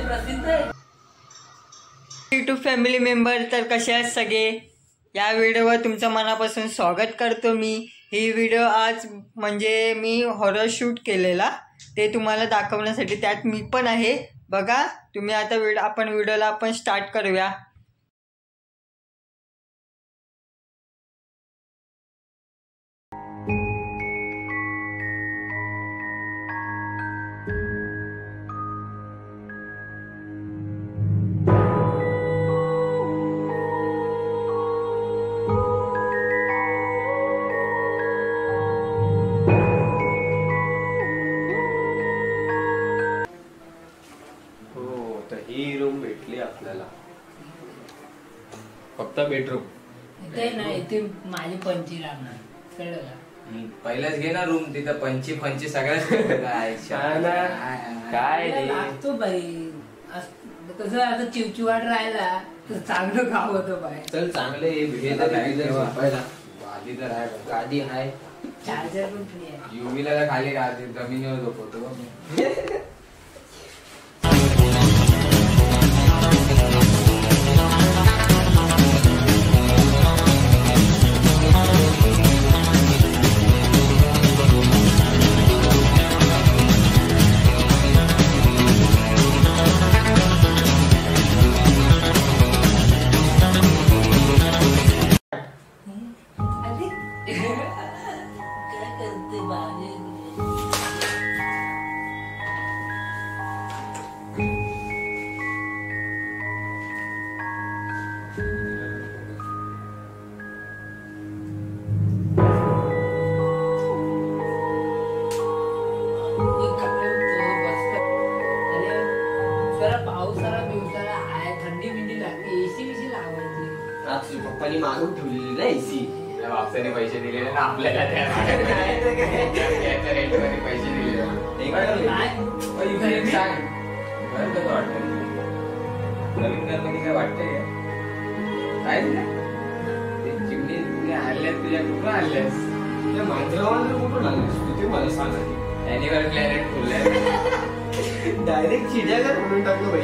प्रसिद्ध आहे. YouTube family member तर कसे आहेत सगळे. या व्हिडिओवर तुमचं मनापासून स्वागत करतो मी. ही व्हिडिओ आज म्हणजे मी हॉरर शूट केलेला ते तुम्हाला दाखवण्यासाठी, त्यात मी पण आहे बघा तुम्ही. आता व्हिडिओला आपण स्टार्ट करूया. ही रूम भेटली आपल्याला, फक्त बेडरूम इथे नाही, इथे माझी पंची राहणार, कळलं का? पहिलाच घे ना रूम, तिथं पंची फंची सगळ्याच काय लागतो बाई. कसं आता चिवचिवाट राहिला तर चांगलं गाव होतं बाई. चल चांगले गादी तर आहे, गादी आहे, चार्जर पण फ्री आहे. युवीला खाली गादी जमिनीवर झोपवतो. काय करते बाजे? पावसाळा बिवसाळा आहे, थंडी बिंडी लागते, एसी बिसी लावायची. आज पप्पानी मागून ठेवलेली ना एसी. बापसाने पैसे दिलेले ना आपल्याला, रेंटमध्ये पैसे दिलेले. सांग घर कसं वाटतं? नवीन घर मध्ये काय वाटतंय काय ते चिमणी आणल्यास तुझ्या कुठं आणल्यास? मांजरावर कुठून आणलीस तू ते मला सांग. अॅनिमल प्लॅनेट खुललंय. डायरेक्ट चिडियाघर म्हणून टाकलं भाई.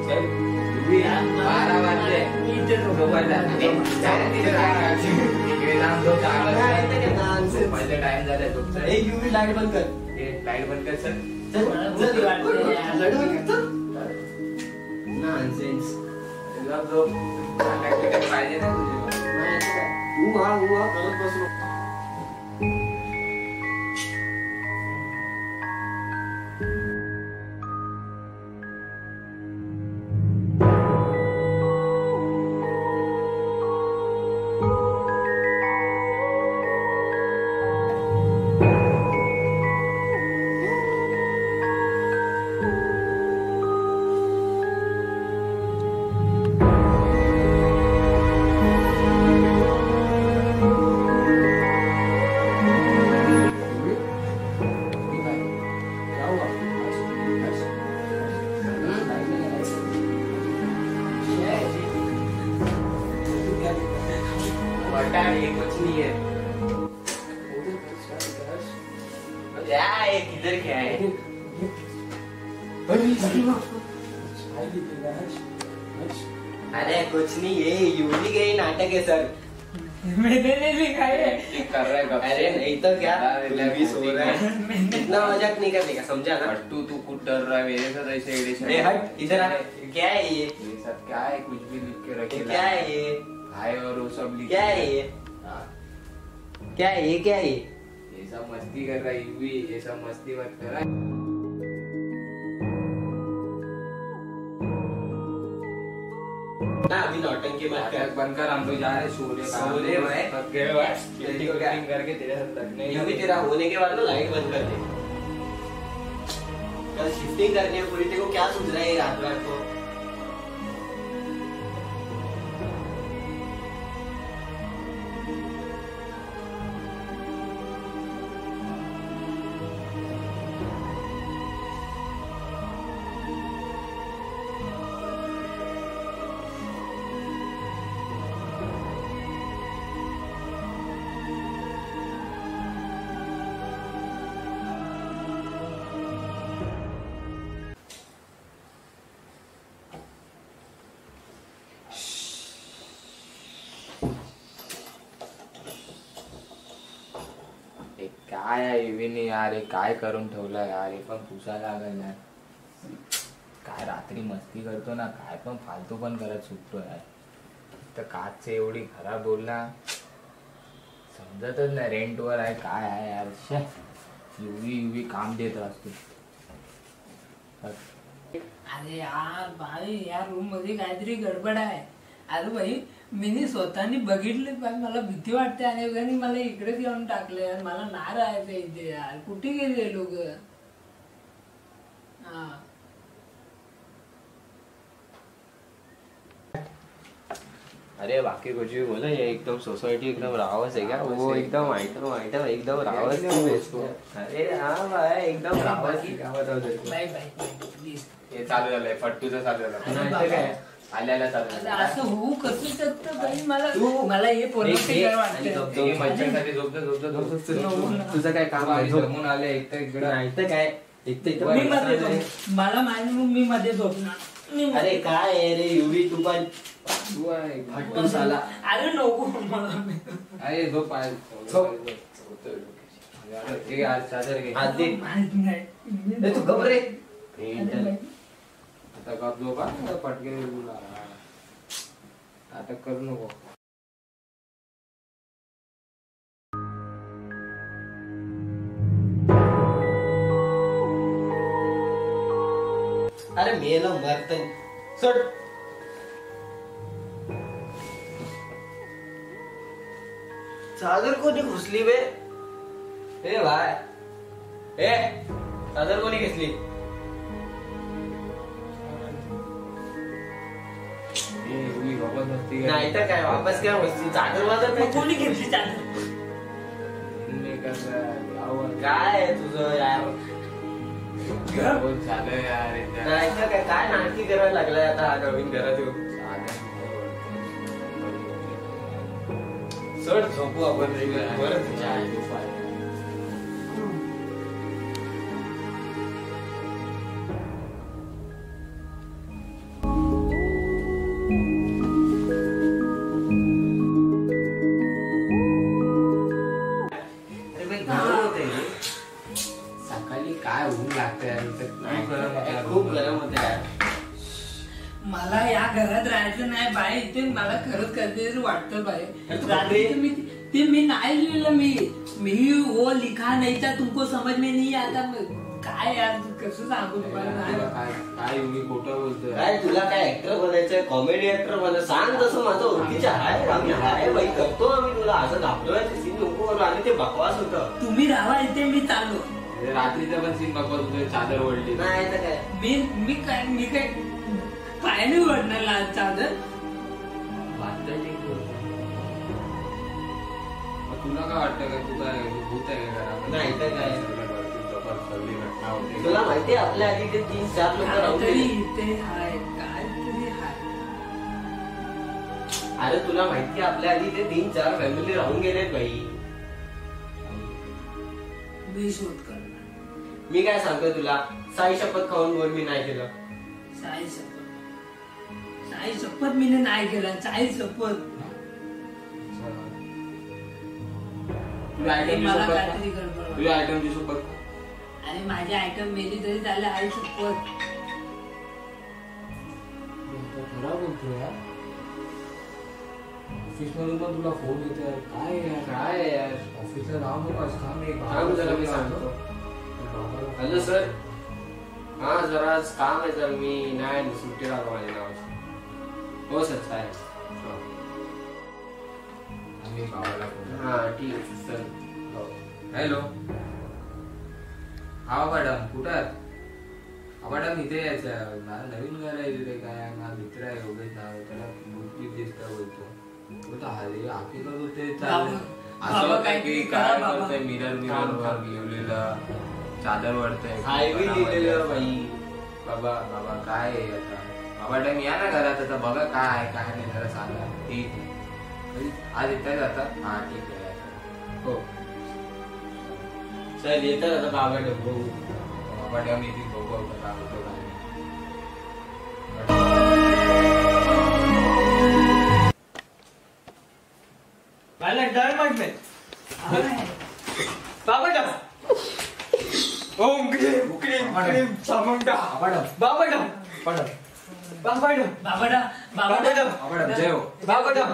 चल 12 वाजले. टाइम झालाय तुमचा. लाईट बंद कर. लाईट बंद कर सर. पाहिजे ना करत बसलो. कुछ नहीं है. किधर क्या है? अरे कुछ नहीं, ये यूवी गई नाटक है सर. मैंने नहीं लिखा है. कर रहा है. अरे नहीं तो क्या, लवी सो रहा है. इतना मजाक नहीं करने का, समझा ना? तू कुछ डर रहा है मेरे साथ ऐसे एडिशन. हट इधर आ. क्या है ये? सब क्या है? कुछ भी लिख के रखे. क्या है ये? भाई और वो सब लिख. क्या है ये? क्या है ये? क्या है ये? ये सब मस्ती कर रहा है यूवी, ये सब मस्ती मत कर रहा है. ना अभी नौटंकी मत कर. बंद कर, हम तो जा रहे सोने. सोने भाई. थक गए भाई. शिफ्टिंग करके तेरे साथ रखने. यूवी तेरा होने के बाद ना लाइट बंद कर दे. कल शिफ्टिंग करनी है पूरी. तेरे को क्या सोच रहा है रात रात को? काय आहे युवीने यार, हे काय करून ठेवलं यार, हे पण पुसायला लागेल यार. काय रात्री मस्ती करतो ना, काय पण फालतू पण करत सुटतो यार. तर काचचे एवढी खराब बोलला, समजतच नाही. रेंटवर आहे काय आहे यार. युवी काम देत असतो. अरे यार भाई, या रूम मध्ये काहीतरी गडबड आहे. अरे भाई मी स्वतःनी बघितले पण मला भीती वाटते. आणि मला इकडेच येऊन टाकले यार. मला नाही राहायचं इथे यार. कुठे गेले लोक. हा अरे बाकी कुछ भी बोला, ये एकदम सोसाइटी एकदम रावस है क्या? वो एकदम आइटम एकदम रावस है. अरे हाँ भाई एकदम रावस की गावात होते. Bye bye please. हे चालू झालंय, फट्टूचं चालू झालं. नाही काय आल्याला चालू झालं. असं होऊ कसं शकतं बाई. मला हे पोरं वाटतं. मच्छरसाठी झोपतो. तुझं काय काम आहे? जमून आले एक तर इकडं. नाही तर काय, एक तर मी मध्ये झोपणार. मला माहिती मग मी मध्ये झोपणार. अरे काय आहे रे युवी, तू पण तू आहे हट्टू साला. अरे नको मला. अरे झोप आहे. चादर घे. हात दे. माहित नाही. ए, तू घबरे. आता गप झोप हा. पटके नाटक करू नको. अरे मेलं मरत सोड. चादर कोणी घुसली बे? ए भाय, ए चादर कोणी घेतली? नाही तर काय, वापस काय वस्ती चादर वादर कोणी घेतली चादर? काय आहे तुझं यार? झालं यार. नाही तर काय, काय नाटकी करायला लागलाय आता हा नवीन घरात येऊन. सोड, झोपू आपण. सकाळी काय ऊन लागतंय. खूप गरम होते यार. मला या घरात राहायचं नाही बाई. इथे मला खरंच कधीतरी वाटतं बाई. रात्री मी नाही लिहिलं. मी वो लिखा नहीं था, तुमको समझ में नहीं आता. काय यार कसं सांगू तुम्हाला. काय मी खोटं बोलतोय. काय तुला काय ऍक्टर बनायचंय? कॉमेडी ऍक्टर बना. सांग तसं. माझं ओळखीचं आहे, आम्ही आहे बाई, करतो आम्ही. तुला असं दाखवलं सीन नको करू. आणि ते बकवास होतं. तुम्ही राहा इथे, मी चाललो. रात्रीचा पण सीन बघत होतोय. चादर ओढली. नाही तर काय. मी काय काय नाही ओढणार आज चादर. तुला काय वाटतं का? तू काय भूत आहे का घरात? नाही तर काय. सगळी घटना होते. तुला माहितीये आपल्या आधी ते 3-4 लोक राहून काहीतरी गेले. इथे हाय, काहीतरी हाय. अरे तुला माहितीये आपल्या आधी ते 3-4 फॅमिली राहून गेलेत बाई. मी शोध करणार. मी काय सांगतोय तुला, साई शपथ खाऊन बोल मी नाही केलं. साई शपथ मी नाही केला. साई शपथ. मला काहीतरी गडबड. तुझ्या आयटमची शपथ. आणि माझे आयटम मेली तरी चालेल. आई शपथ. खरा बोलतोय यार. ऑफिस मधून पण तुला फोन येतोय. काय यार, काय यार. ऑफिसला नाव नको सांग जरा, मी सांगतो. Hello sir. हा जरा काम आहे सर. मी नाही सुट्टी राहतो माझ्या नावाची. हो सर साहेब. आम्ही गावाला फोन. हा ठीक आहे सर. हो. हॅलो. हा मॅडम कुठं आहात? हा मॅडम इथे यायचं. माझं नवीन घर आहे तिथे. काय माझा मित्र आहे योगेश नाव. त्याला मूर्ती दिसता बोलतो. अरे हकीकत होते. असं होतं की काय करतोय. मिरर वर लिहिलेलं, चादर वरतंय. हायवे लिहिलेलं बाई. बाबा काय आहे आता. मॅडम या ना घरात. आता बघा काय आहे काय नाही जरा सांगा. ठीक आहे. आज येताय जाता. हा ठीक आहे. हो सर येतात आता बाबा डबो. मॅडम येते बघू आता काय होतं काय नाही. मला डर म्हटलं. बाबा बाबाडम ओम क्रीम क्रीम क्रीम चामुंडा बाबाडम बाबाडम बाबाडा बाबाडा बाबाडम जय हो. बाबाडम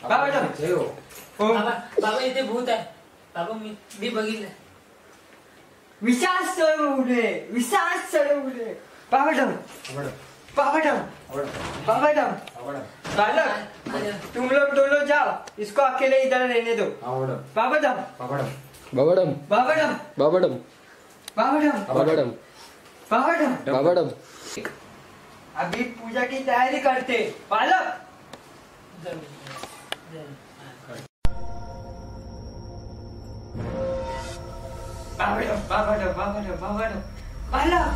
बाबाडम जय हो. ओम बाबा इथे भूत आहे बाबा मी बघितलं विश्वास चढवले बाबाडम बाबाडम बाबाडम बालक तुम लोग दोनों जाओ इसको अकेले इधर रहने दो बाबाडम बाबाडम बाबाडम बाबाडम बाबाडम बाबाडम बाबाडम बाबाडम. अभी पूजा की तैयारी करते बालक बाबाडम बाबाडम बाबाडम बाबाडम बालक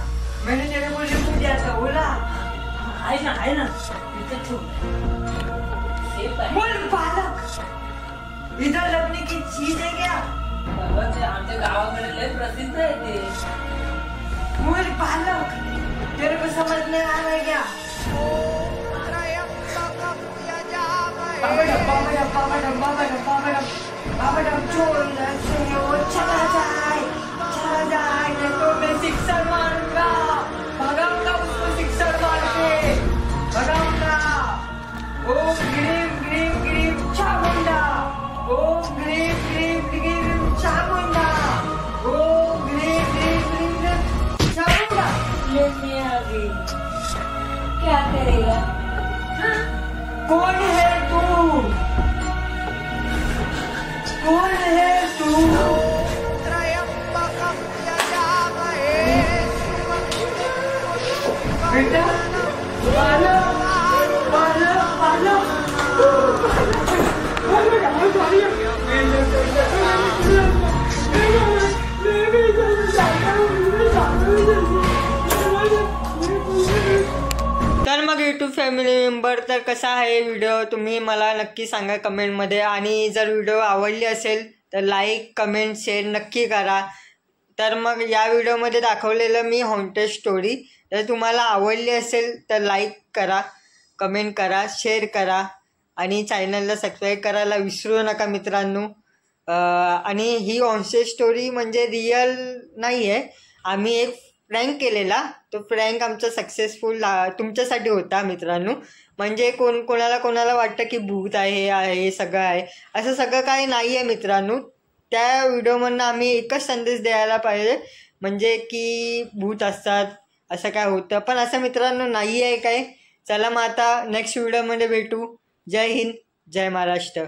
मैंने तेरे को लिखूं दिया था बोला आहे ना इथे ठेव सेफ आहे बोल बालक इधर लगने की चीज है क्या बाबा ते आमच्या गावाकडे लय प्रसिद्ध आहे ते बोल बालक तेरे को समझ में आ रहा है क्या बाबाडम बाबाडम बाबाडम बाबाडम बाबाडम बाबाडम छोड़ से वो चला जाए नहीं तो मैं सिक्सर मारूंगा भगाऊंगा उसको सिक्सर मार के भगाऊंगा ओम ग्रीम ग्रीम ग्रीम चामुंडा ओम ग्रीम ग्रीम ग्रीम चामुंडा ओम ग्रीम ग्रीम ग्रीम चामुंडा लेने आ गई क्या करेगा हाँ? कौन है तू कौन है तू बेटा बालक बालक बालक तर मग यूट्यूब फॅमिली मेंबर तर कसा आहे व्हिडिओ तुम्ही मला नक्की सांगा कमेंटमध्ये. आणि जर व्हिडिओ आवडली असेल तर लाईक कमेंट शेअर नक्की करा. तर मग या व्हिडिओमध्ये दाखवलेलं मी हॉन्टेड स्टोरी जर तुम्हाला आवडली असेल तर लाईक करा कमेंट करा शेअर करा आणि चॅनलला सबस्क्राईब करायला विसरू नका मित्रांनो. आणि ही हॉन्टेड स्टोरी म्हणजे रिअल नाही आहे. आम्ही एक प्रँक केलेला तो प्रँक आमचा सक्सेसफुल तुमच्यासाठी होता मित्रांनो. म्हणजे कोणाला वाटतं की भूत आहे हे सगळं आहे असं सगळं काही नाही आहे मित्रांनो. त्या व्हिडिओमधनं आम्ही एकच संदेश द्यायला पाहिजे म्हणजे की भूत असतात असं काय होतं पण असं मित्रांनो नाही आहे काय. चला मग आता नेक्स्ट व्हिडिओमध्ये भेटू. जय हिंद जय महाराष्ट्र.